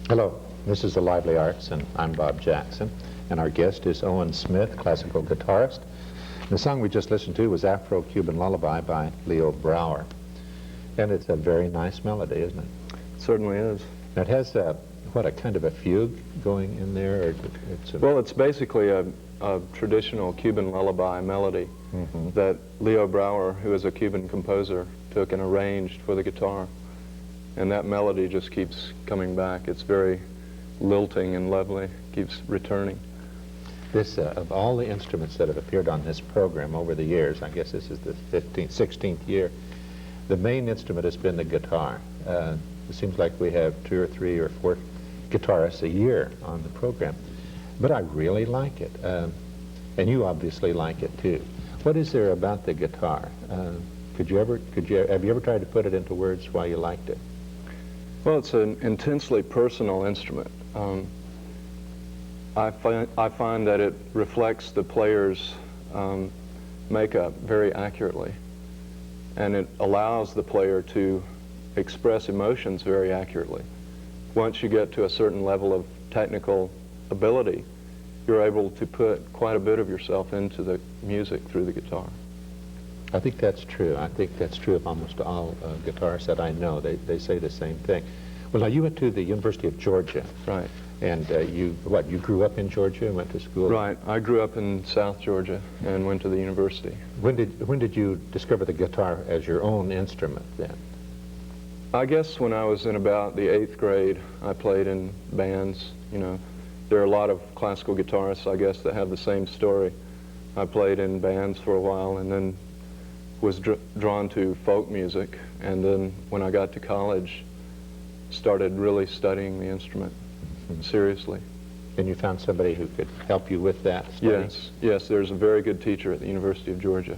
Hello, this is The Lively Arts, and I'm Bob Jackson, and our guest is Owen Smith, classical guitarist. The song we just listened to was Afro-Cuban Lullaby by Leo Brouwer, and it's a very nice melody, isn't it? It certainly is. Now it has, what, a kind of a fugue going in there? Or well, it's basically a traditional Cuban lullaby melody that Leo Brouwer, who is a Cuban composer, took and arranged for the guitar. And that melody just keeps coming back. It's very lilting and lovely, keeps returning. This, of all the instruments that have appeared on this program over the years, I guess this is the 15th, 16th year, the main instrument has been the guitar. It seems like we have 2 or 3 or 4 guitarists a year on the program. But I really like it. And you obviously like it too. What is there about the guitar? Have you ever tried to put it into words why you liked it? Well, it's an intensely personal instrument. I find that it reflects the player's makeup very accurately, and it allows the player to express emotions very accurately. Once you get to a certain level of technical ability, you're able to put quite a bit of yourself into the music through the guitar. I think that's true. I think that's true of almost all guitarists that I know. They say the same thing. Well, now you went to the University of Georgia. Right. And you grew up in Georgia and went to school? Right. I grew up in South Georgia and went to the university. When did you discover the guitar as your own instrument then? I guess when I was in about the 8th grade, I played in bands. You know, there are a lot of classical guitarists, I guess, that have the same story. I played in bands for a while and then was drawn to folk music, and then when I got to college, started really studying the instrument seriously. And you found somebody who could help you with that study? Yes, there's a very good teacher at the University of Georgia.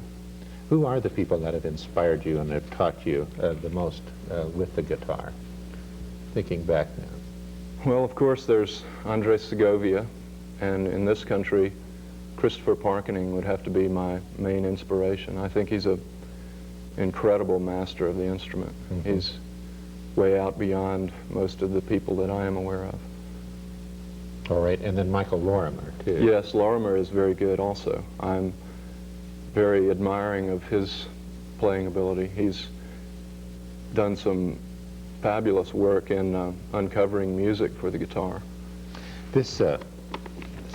Who are the people that have inspired you and have taught you the most with the guitar, thinking back now? Well, of course, there's Andres Segovia, and in this country, Christopher Parkening would have to be my main inspiration. I think he's an incredible master of the instrument. Mm-hmm. He's way out beyond most of the people that I am aware of. All right, and then Michael Lorimer, too. Yes, Lorimer is very good also. I'm very admiring of his playing ability. He's done some fabulous work in uncovering music for the guitar. This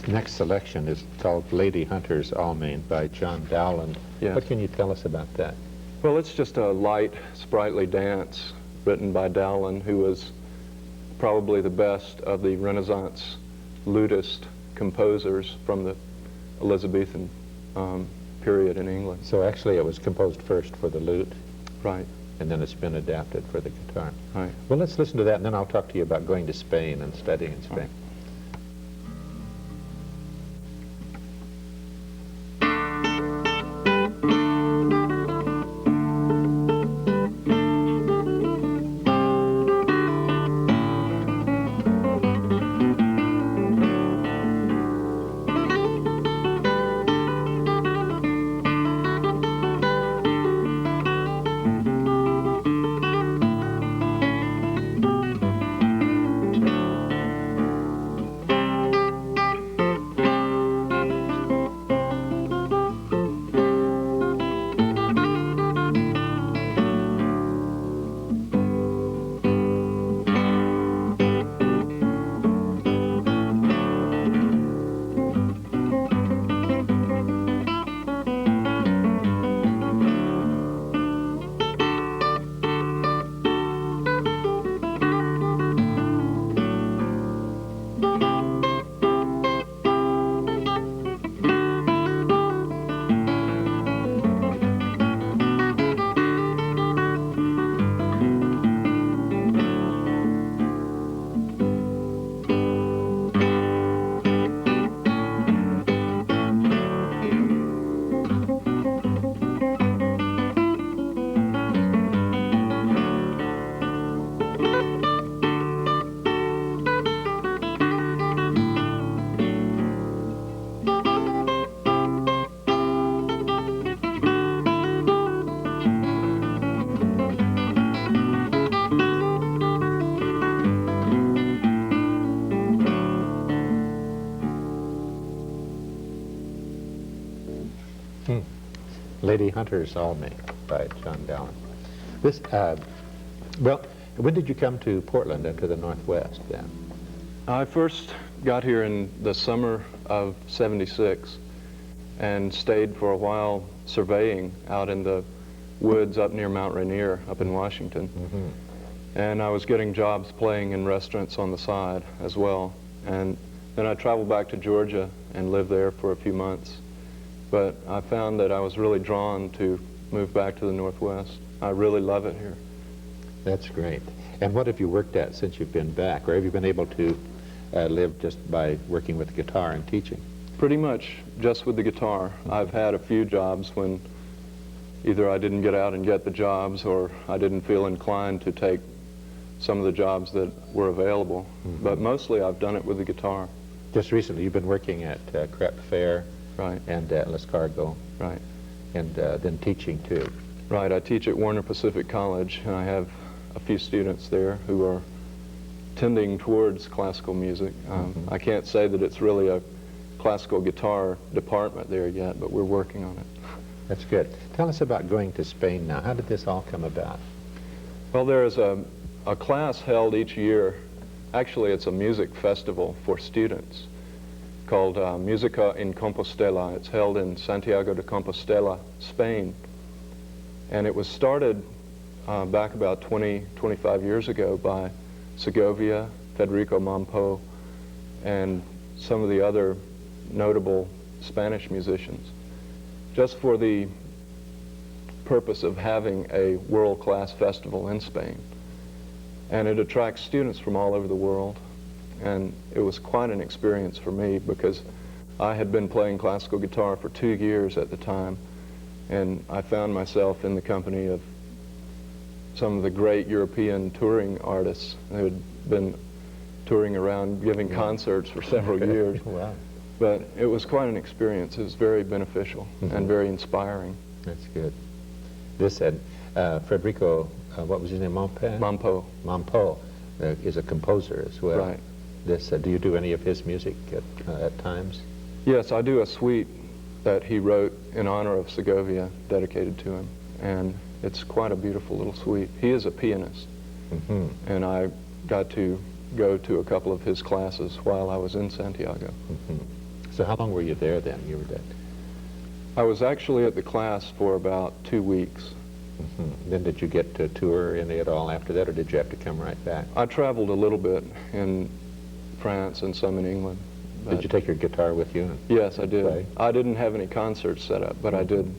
next selection is called Lady Hunter's Almain by John Dowland. Yes. What can you tell us about that? Well, it's just a light, sprightly dance written by Dowland, who was probably the best of the Renaissance lutist composers from the Elizabethan period in England. So actually it was composed first for the lute, Right. and then it's been adapted for the guitar. Right. Well, let's listen to that, and then I'll talk to you about going to Spain and studying in Spain. Right. Lady Hunter's Almain by John Dowland. This, well, when did you come to Portland and to the Northwest then? I first got here in the summer of '76 and stayed for a while surveying out in the woods up near Mount Rainier up in Washington. Mm-hmm. And I was getting jobs playing in restaurants on the side as well. And then I traveled back to Georgia and lived there for a few months. But I found that I was really drawn to move back to the Northwest. I really love it here. That's great. And what have you worked at since you've been back? Or have you been able to live just by working with the guitar and teaching? Pretty much just with the guitar. I've had a few jobs when either I didn't get out and get the jobs or I didn't feel inclined to take some of the jobs that were available. Mm-hmm. But mostly I've done it with the guitar. Just recently you've been working at Crep Fair. Right. And at Lescargo. Right. And then teaching too. Right. I teach at Warner Pacific College, and I have a few students there who are tending towards classical music. I can't say that it's really a classical guitar department there yet, but we're working on it. That's good. Tell us about going to Spain now. How did this all come about? Well, there is a class held each year. Actually, it's a music festival for students called Música en Compostela. It's held in Santiago de Compostela, Spain. And it was started back about 25 years ago by Segovia, Federico Mampo, and some of the other notable Spanish musicians, just for the purpose of having a world-class festival in Spain. And it attracts students from all over the world. And it was quite an experience for me because I had been playing classical guitar for 2 years at the time, and I found myself in the company of some of the great European touring artists who had been touring around giving concerts for several years. Wow. But it was quite an experience. It was very beneficial and very inspiring. That's good. This had Federico, what was his name, Mampo. Mampo is a composer as well. Right. This, do you do any of his music at times? Yes, I do a suite that he wrote in honor of Segovia, dedicated to him. And it's quite a beautiful little suite. He is a pianist. And I got to go to a couple of his classes while I was in Santiago. So how long were you there then? You were there. I was actually at the class for about 2 weeks. Then did you get to tour any at all after that, or did you have to come right back? I traveled a little bit in France and some in England. Did you take your guitar with you? Yes, I did. Play? I didn't have any concerts set up, but I did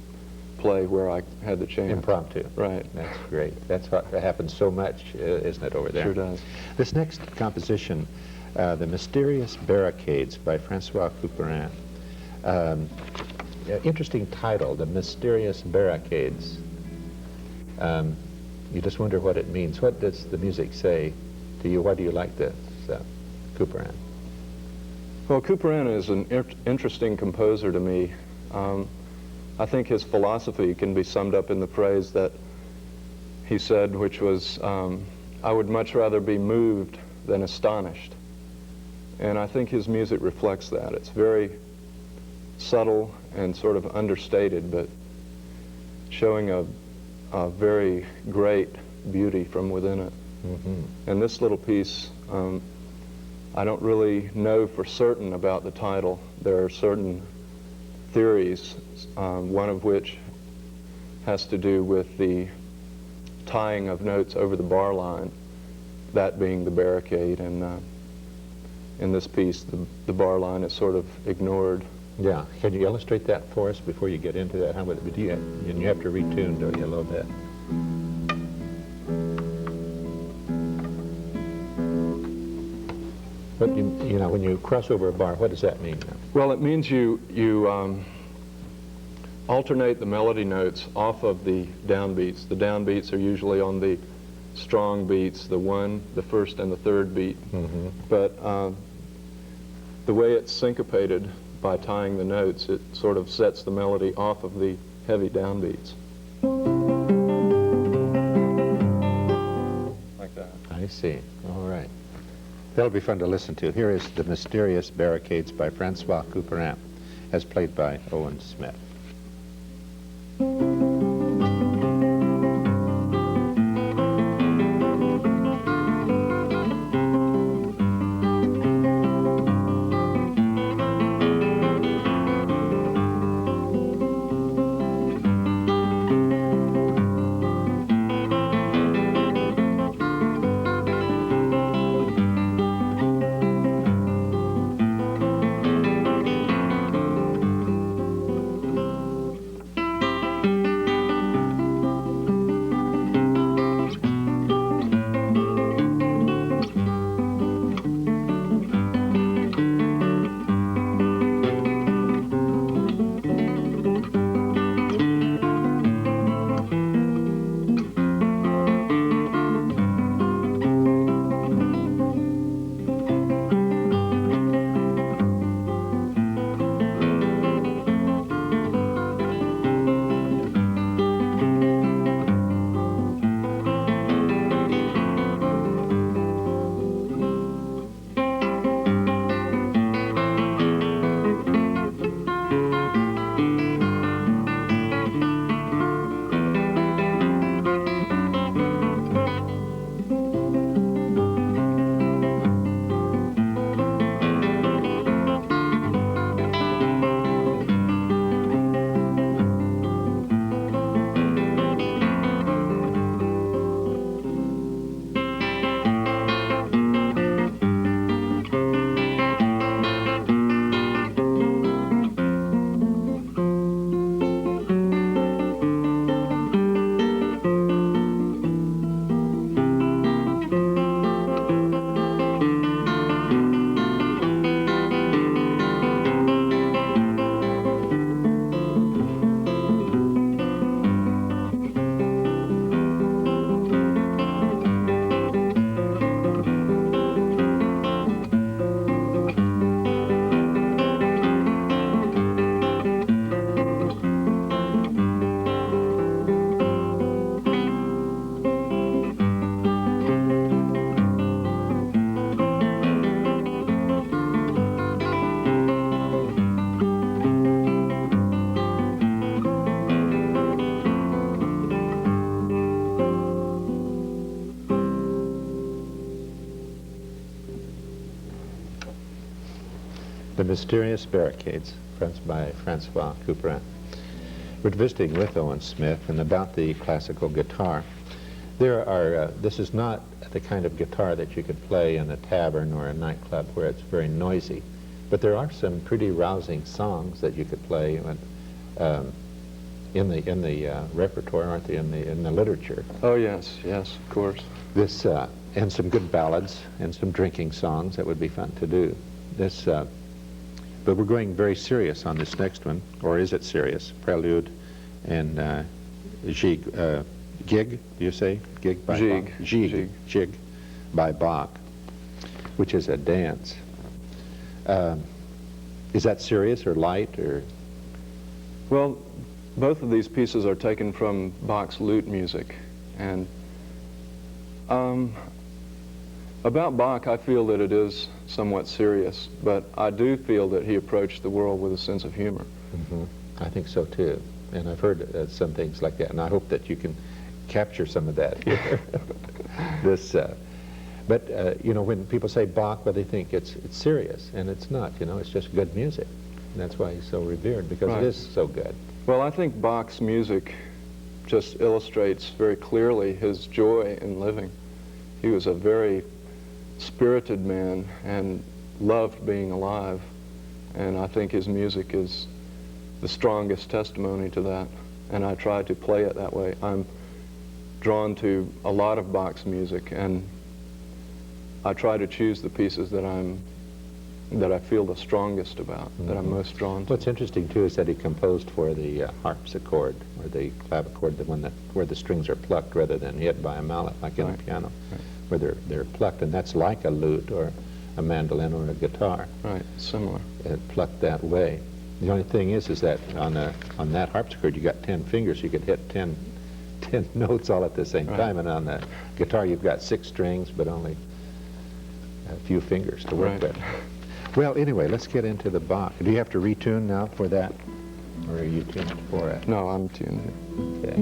play where I had the chance. Impromptu. Right. That's great. That's what happens so much, isn't it, over there? Sure does. This next composition, The Mysterious Barricades by Francois Couperin. Interesting title, The Mysterious Barricades. You just wonder what it means. What does the music say to you? Why do you like this, Couperin? Well, Couperin is an interesting composer to me. I think his philosophy can be summed up in the phrase that he said, which was, I would much rather be moved than astonished. And I think his music reflects that. It's very subtle and sort of understated, but showing a very great beauty from within it. And this little piece, I don't really know for certain about the title. There are certain theories, one of which has to do with the tying of notes over the bar line, that being the barricade, and in this piece the bar line is sort of ignored. Yeah. Can you illustrate that for us before you get into that? How would it be? And you have to retune, don't you, a little bit? But you know, when you cross over a bar, what does that mean? Well, it means you alternate the melody notes off of the downbeats. The downbeats are usually on the strong beats, the first and the third beat. But the way it's syncopated by tying the notes, it sort of sets the melody off of the heavy downbeats. Like that. I see. All right. That'll be fun to listen to. Here is The Mysterious Barricades by Francois Couperin, as played by Owen Smith. The Mysterious Barricades, by Francois Couperin. We're visiting with Owen Smith and about the classical guitar. There are, this is not the kind of guitar that you could play in a tavern or a nightclub where it's very noisy, but there are some pretty rousing songs that you could play in the repertoire, aren't they, in the literature? Oh yes, yes, of course. This and some good ballads and some drinking songs that would be fun to do. This, but we're going very serious on this next one, or is it serious? Prelude and Gig, do you say? Gig by Gig. Bach? Gig by Bach, which is a dance. Is that serious or light or? Well, both of these pieces are taken from Bach's lute music, and about Bach, I feel that it is somewhat serious, but I do feel that he approached the world with a sense of humor. Mm-hmm. I think so too, and I've heard some things like that, and I hope that you can capture some of that here. But you know, when people say Bach, well, they think it's serious, and it's not. You know, it's just good music, and that's why he's so revered, because Right. it is so good. Well, I think Bach's music just illustrates very clearly his joy in living. He was a very spirited man and loved being alive, and I think his music is the strongest testimony to that, and I try to play it that way. I'm drawn to a lot of Bach's music, and I try to choose the pieces that I feel the strongest about, that I'm most drawn to. What's interesting too is that he composed for the harpsichord or the clavichord, the one where the strings are plucked rather than hit by a mallet, like in a piano, where they're plucked, and that's like a lute or a mandolin or a guitar. Right, similar. Plucked that way. The only thing is that on that harpsichord you got 10 fingers, you could hit 10 notes all at the same time, and on the guitar you've got 6 strings, but only a few fingers to work with. Well, anyway, let's get into the Bach. Do you have to retune now for that, or are you tuned for it? No, I'm tuned. Okay.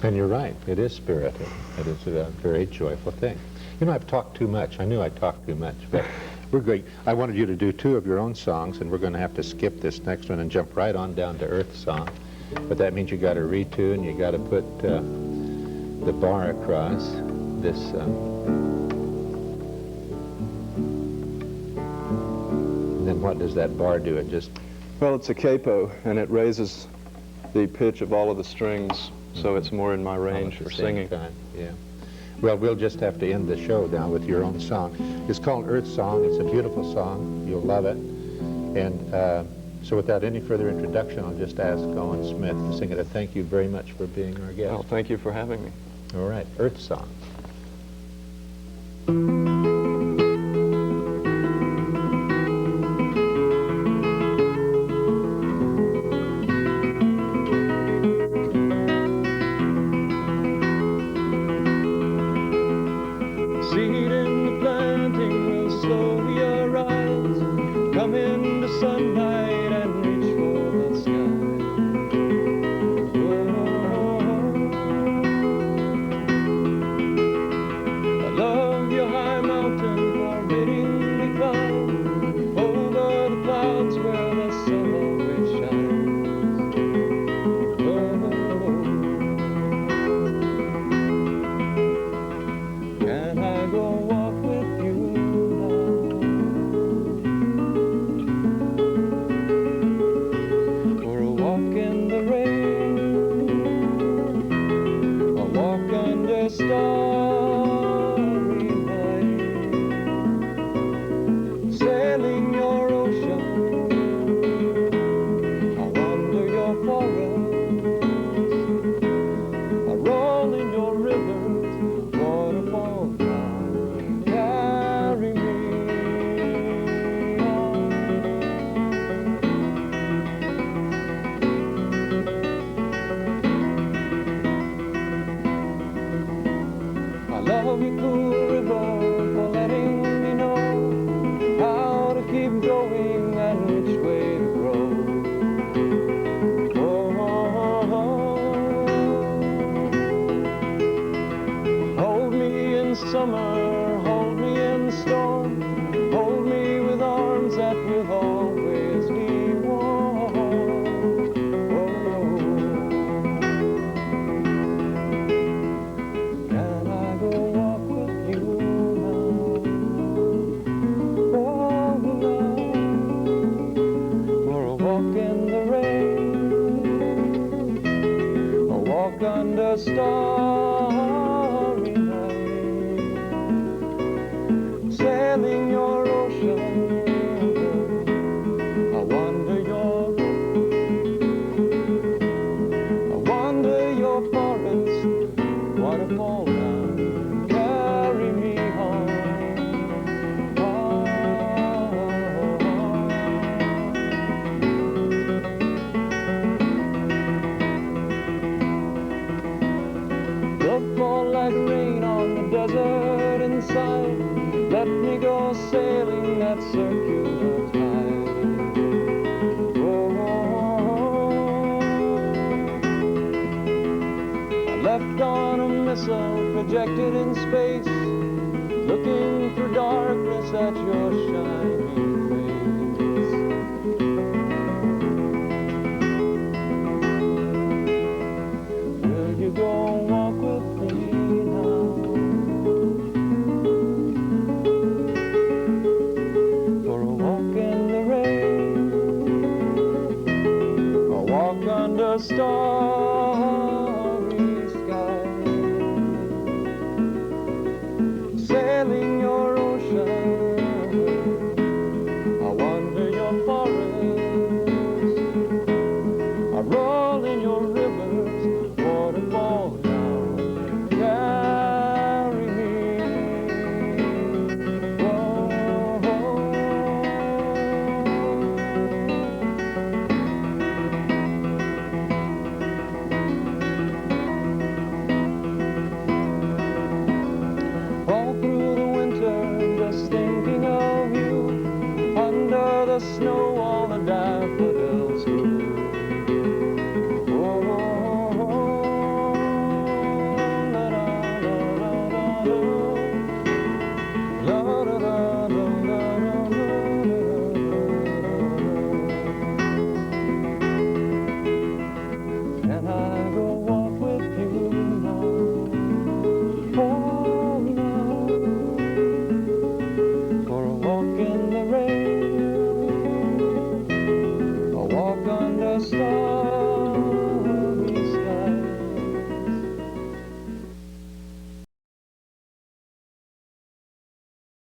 And you're right, it is spirited. It is a very joyful thing. You know, I've talked too much. I knew I talked too much, but we're great. I wanted you to do 2 of your own songs, and we're going to have to skip this next one and jump right on down to Earth Song. But that means you got to retune, you got to put the bar across this. And then what does that bar do? It just... Well, it's a capo, and it raises the pitch of all of the strings, so it's more in my range for singing. Time. Yeah. Well, we'll just have to end the show now with your own song. It's called Earth Song. It's a beautiful song. You'll love it. And so without any further introduction, I'll just ask Owen Smith to sing it. Thank you very much for being our guest. Well, thank you for having me. All right, Earth Song. Projected in space, looking through darkness at your shining face. Will you go walk with me now? For a walk in the rain. where the snow walls